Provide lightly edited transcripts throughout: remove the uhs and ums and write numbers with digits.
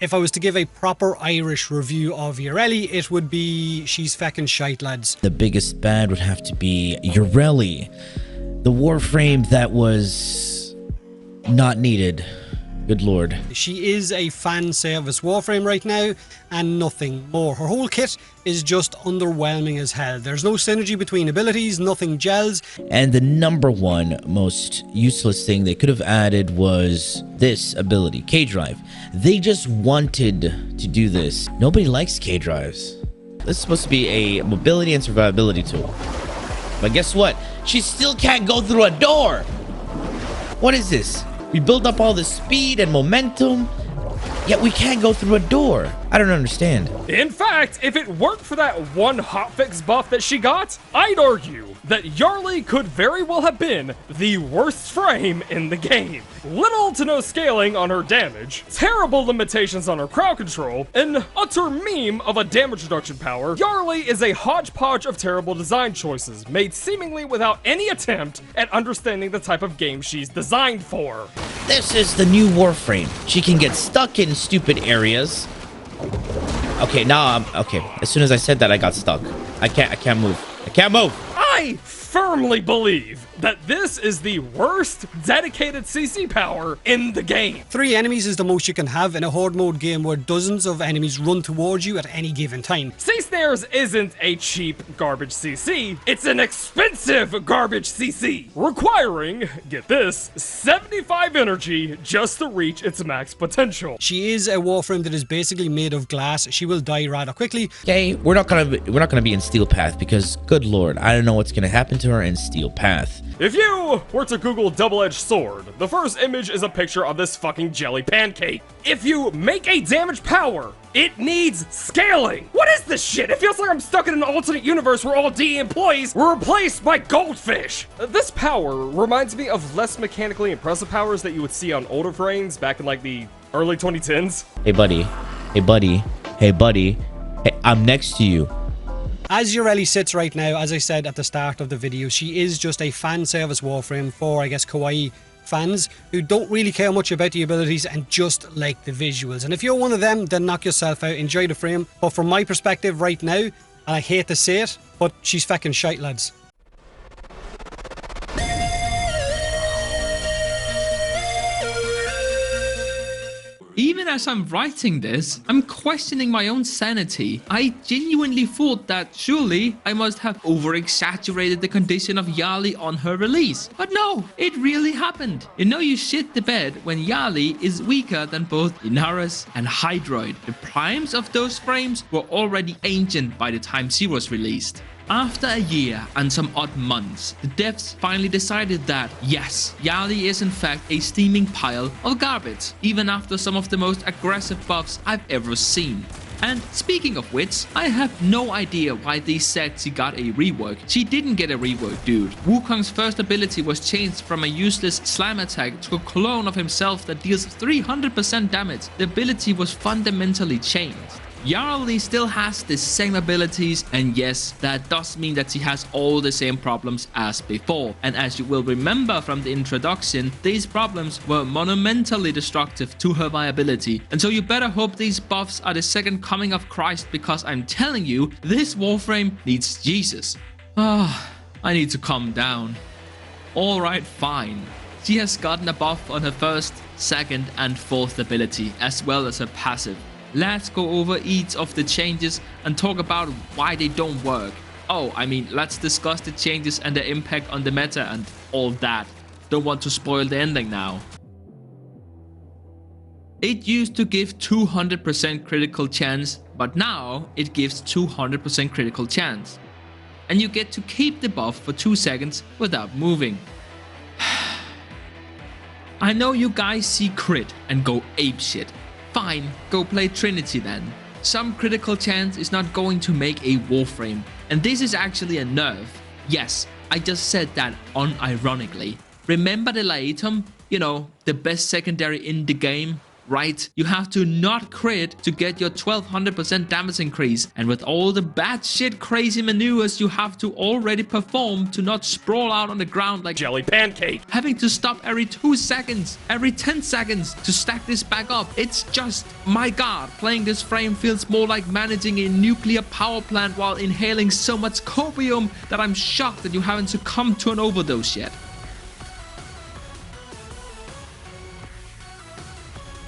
If I was to give a proper Irish review of Yareli, it would be she's feckin' shite, lads. The biggest bad would have to be Yareli, the Warframe that was not needed. Good lord. She is a fan service Warframe right now and nothing more. Her whole kit is just underwhelming as hell. There's no synergy between abilities, nothing gels. And the number one most useless thing they could have added was this ability, K-Drive. They just wanted to do this. Nobody likes K-Drives. This is supposed to be a mobility and survivability tool. But guess what? She still can't go through a door. What is this? We build up all this speed and momentum, yet we can't go through a door. I don't understand. In fact, if it weren't for that one hotfix buff that she got, I'd argue that Yareli could very well have been the worst frame in the game. Little to no scaling on her damage, terrible limitations on her crowd control, an utter meme of a damage reduction power, Yareli is a hodgepodge of terrible design choices, made seemingly without any attempt at understanding the type of game she's designed for. This is the new Warframe. She can get stuck in stupid areas. Okay, now I'm okay. As soon as I said that, I got stuck. I can't move. I can't move. I firmly believe that this is the worst dedicated CC power in the game. 3 enemies is the most you can have in a horde mode game where dozens of enemies run towards you at any given time. Snares isn't a cheap garbage CC, it's an expensive garbage CC, requiring, get this, 75 energy just to reach its max potential. She is a Warframe that is basically made of glass. She will die rather quickly. Okay, we're not gonna be in Steel Path because, good lord, I don't know what's gonna happen to her in Steel Path. If you were to Google double-edged sword, the first image is a picture of this fucking jelly pancake. If you make a damage power, it needs scaling. What is this shit? It feels like I'm stuck in an alternate universe where all DE employees were replaced by goldfish. This power reminds me of less mechanically impressive powers that you would see on older frames back in like the early 2010s. Hey buddy, hey buddy, hey buddy, hey, I'm next to you. As Yareli sits right now, as I said at the start of the video, she is just a fan service Warframe for, I guess, kawaii fans who don't really care much about the abilities and just like the visuals. And if you're one of them, then knock yourself out, enjoy the frame. But from my perspective right now, and I hate to say it, but she's feckin' shite, lads. Even as I'm writing this, I'm questioning my own sanity. I genuinely thought that surely I must have over-exaggerated the condition of Yareli on her release. But no, it really happened. You know you shit the bed when Yareli is weaker than both Inaris and Hydroid. The primes of those frames were already ancient by the time she was released. After a year and some odd months, the devs finally decided that, yes, Yareli is in fact a steaming pile of garbage, even after some of the most aggressive buffs I've ever seen. And speaking of which, I have no idea why they said she got a rework. She didn't get a rework, dude. Wukong's first ability was changed from a useless slam attack to a clone of himself that deals 300% damage. The ability was fundamentally changed. Yareli still has the same abilities, and yes, that does mean that she has all the same problems as before. And as you will remember from the introduction, these problems were monumentally destructive to her viability. And so you better hope these buffs are the second coming of Christ, because I'm telling you, this Warframe needs Jesus. I need to calm down. Alright, fine. She has gotten a buff on her first, second and fourth ability, as well as her passive. Let's go over each of the changes and talk about why they don't work. Oh, I mean, let's discuss the changes and their impact on the meta and all that. Don't want to spoil the ending now. It used to give 200% critical chance, but now it gives 200% critical chance. And you get to keep the buff for 2 seconds without moving. I know you guys see crit and go apeshit. Fine, go play Trinity then. Some critical chance is not going to make a Warframe, and this is actually a nerf. Yes, I just said that unironically. Remember the Laetum? You know, the best secondary in the game? right? You have to not crit to get your 1200% damage increase, and with all the batshit crazy maneuvers you have to already perform to not sprawl out on the ground like jelly pancake. having to stop every 2 seconds, every 10 seconds to stack this back up. It's just, my god, playing this frame feels more like managing a nuclear power plant while inhaling so much copium that I'm shocked that you haven't succumbed to an overdose yet.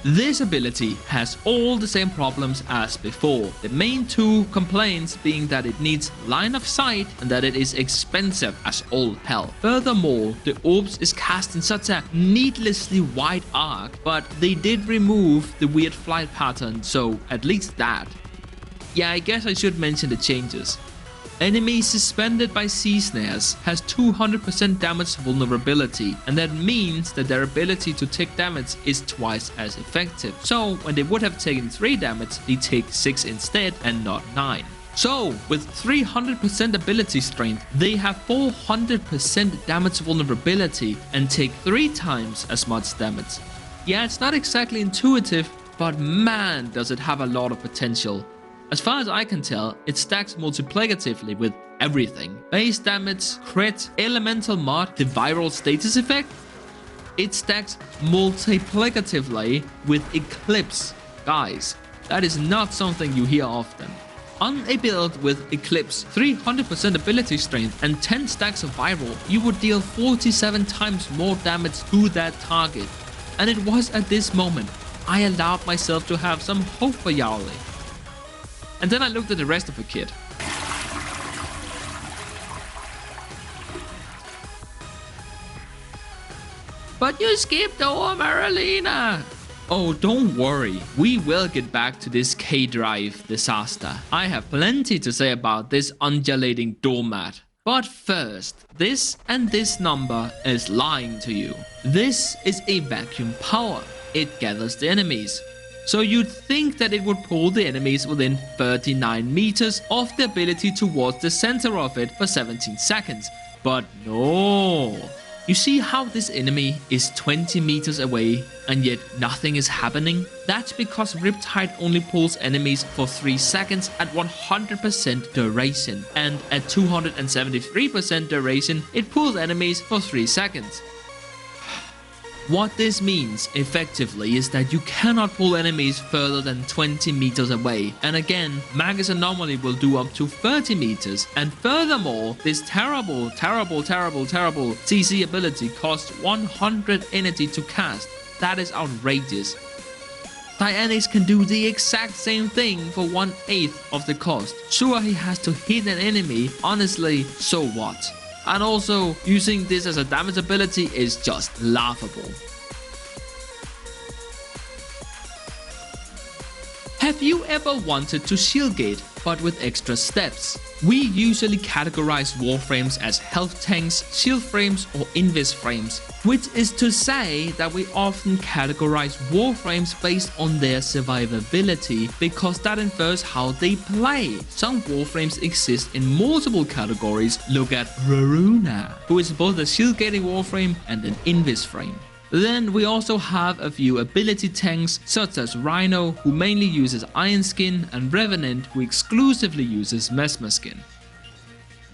This ability has all the same problems as before, the main two complaints being that it needs line of sight and that it is expensive as all hell. Furthermore, the orbs is cast in such a needlessly wide arc, but they did remove the weird flight pattern, so at least that. Yeah, I guess I should mention the changes. Enemies suspended by sea snares has 200% damage vulnerability, and that means that their ability to take damage is twice as effective. So when they would have taken 3 damage, they take 6 instead and not 9. So with 300% ability strength, they have 400% damage vulnerability and take 3 times as much damage. Yeah, it's not exactly intuitive, but man does it have a lot of potential. As far as I can tell, it stacks multiplicatively with everything. Base damage, crit, elemental mod, the viral status effect. It stacks multiplicatively with Eclipse. Guys, that is not something you hear often. On a build with Eclipse, 300% ability strength and 10 stacks of viral, you would deal 47 times more damage to that target. And it was at this moment I allowed myself to have some hope for Yareli. And then I looked at the rest of the kit. But you skipped over Merulina! Oh, don't worry, we will get back to this K-Drive disaster. I have plenty to say about this undulating doormat. But first, this and this number is lying to you. This is a vacuum power. It gathers the enemies. So you'd think that it would pull the enemies within 39 meters of the ability towards the center of it for 17 seconds. But no. You see how this enemy is 20 meters away and yet nothing is happening? That's because Riptide only pulls enemies for 3 seconds at 100% duration. And at 273% duration, it pulls enemies for 3 seconds. What this means, effectively, is that you cannot pull enemies further than 20 meters away. And again, Magus Anomaly will do up to 30 meters. And furthermore, this terrible CC ability costs 100 energy to cast. That is outrageous. Dianix can do the exact same thing for 1/8 of the cost. Sure, he has to hit an enemy, honestly, so what? And also, using this as a damage ability is just laughable. Have you ever wanted to shield gate, but with extra steps? We usually categorize Warframes as health tanks, shield frames or invis frames, which is to say that we often categorize Warframes based on their survivability because that infers how they play. Some Warframes exist in multiple categories. Look at Merulina, who is both a shield gating Warframe and an invis frame. Then we also have a few ability tanks such as Rhino, who mainly uses Iron Skin, and Revenant, who exclusively uses Mesmer Skin.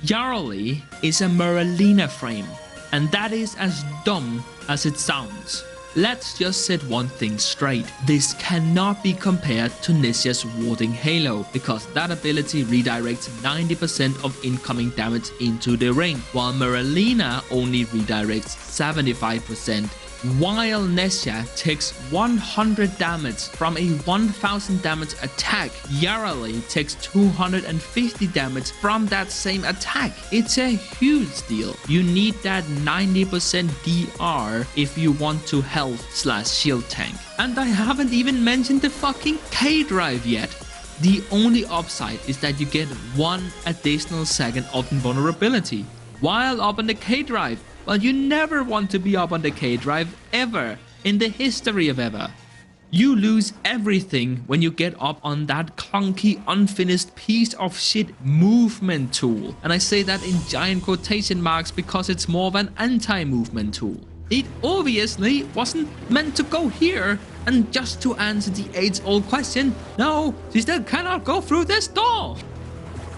Yareli is a Merulina frame, and that is as dumb as it sounds. Let's just set one thing straight. This cannot be compared to Nisha's Warding Halo, because that ability redirects 90% of incoming damage into the ring, while Merulina only redirects 75%. While Nesha takes 100 damage from a 1000 damage attack, Yareli takes 250 damage from that same attack. It's a huge deal. You need that 90% DR if you want to health/shield tank. And I haven't even mentioned the fucking K-Drive yet. The only upside is that you get 1 additional second of invulnerability while up on the K-Drive. Well, you never want to be up on the K-Drive ever in the history of ever. You lose everything when you get up on that clunky, unfinished piece of shit movement tool. And I say that in giant quotation marks because it's more of an anti-movement tool. It obviously wasn't meant to go here. And just to answer the age-old question, no, she still cannot go through this door.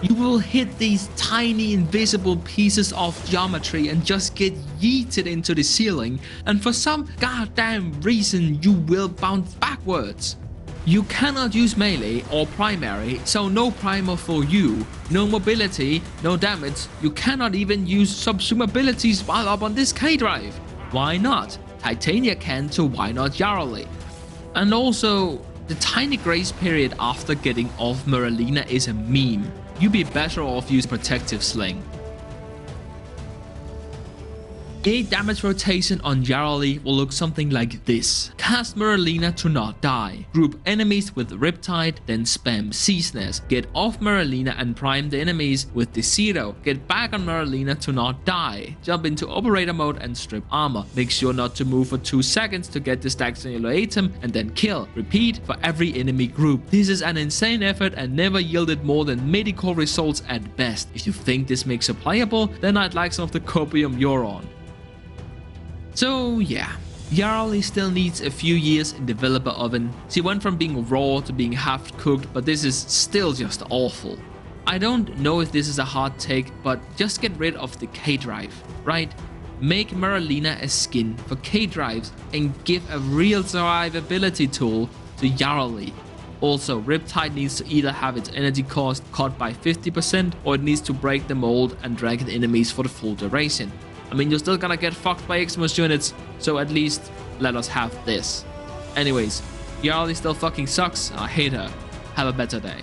You will hit these tiny invisible pieces of geometry and just get yeeted into the ceiling, and for some goddamn reason you will bounce backwards. You cannot use melee or primary, so no primer for you, no mobility, no damage. You cannot even use subsume abilities while up on this K-Drive. Why not? Titania can, so why not Yareli? And also, the tiny grace period after getting off Merulina is a meme. You'd be better off using Protective Sling. A damage rotation on Yareli will look something like this. Cast Merulina to not die. Group enemies with Riptide, then spam C-Snares. Get off Merulina and prime the enemies with the Zero. Get back on Merulina to not die. Jump into operator mode and strip armor. Make sure not to move for 2 seconds to get the stacks on your item and then kill. Repeat for every enemy group. This is an insane effort and never yielded more than medical results at best. If you think this makes it playable, then I'd like some of the copium you're on. So yeah, Yareli still needs a few years in developer oven. She went from being raw to being half cooked, but this is still just awful. I don't know if this is a hot take, but just get rid of the K-Drive, right? Make Merulina a skin for K-Drives and give a real survivability tool to Yareli. Also, Riptide needs to either have its energy cost cut by 50% or it needs to break the mold and drag the enemies for the full duration. I mean, you're still gonna get fucked by Xmas units, so at least let us have this. Anyways, Yareli still fucking sucks. I hate her. Have a better day.